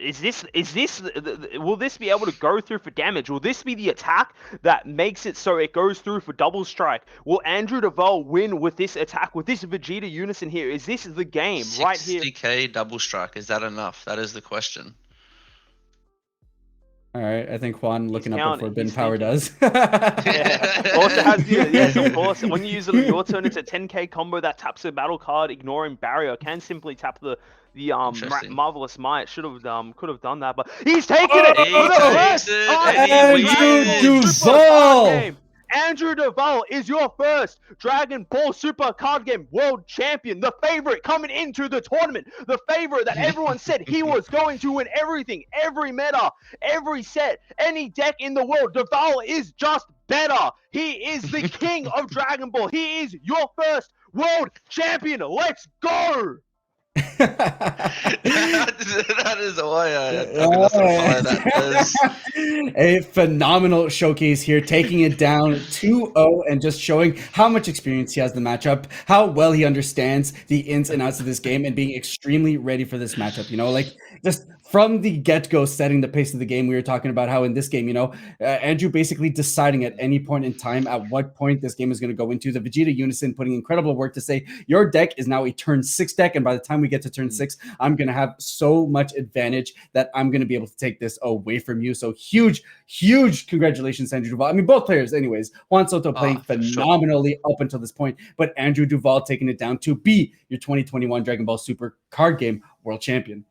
Will this be able to go through for damage? Will this be the attack that makes it so it goes through for double strike? Will Andrew Duvall win with this attack, with this Vegeta unison here? Is this the game right here? 60k double strike. Is that enough? That is the question. All right, I think Juan looking up what Forbidden Power does. Yeah. Also has yes, of course. When you use it on your turn, it's a 10k combo that taps a battle card, ignoring barrier. Can simply tap the Marvelous Might. Could have done that, but he's taking it. Andrew Duvall. Andrew Duvall is your first Dragon Ball Super card game world champion, the favorite coming into the tournament, the favorite that everyone said he was going to win everything, every meta, every set, any deck in the world. Duvall is just better. He is the king of Dragon Ball. He is your first world champion. Let's go. that is why a phenomenal showcase here, taking it down 2-0 and just showing how much experience he has in the matchup, how well he understands the ins and outs of this game, and being extremely ready for this matchup. Like just from the get-go, setting the pace of the game. We were talking about how in this game, Andrew basically deciding at any point in time at what point this game is going to go into. The Vegeta unison putting incredible work to say your deck is now a turn 6 deck, and by the time we get to turn 6, I'm going to have so much advantage that I'm going to be able to take this away from you. So huge congratulations, Andrew Duvall. I mean, both players anyways. Juan Soto playing phenomenally up until this point, but Andrew Duvall taking it down to be your 2021 Dragon Ball Super card game world champion.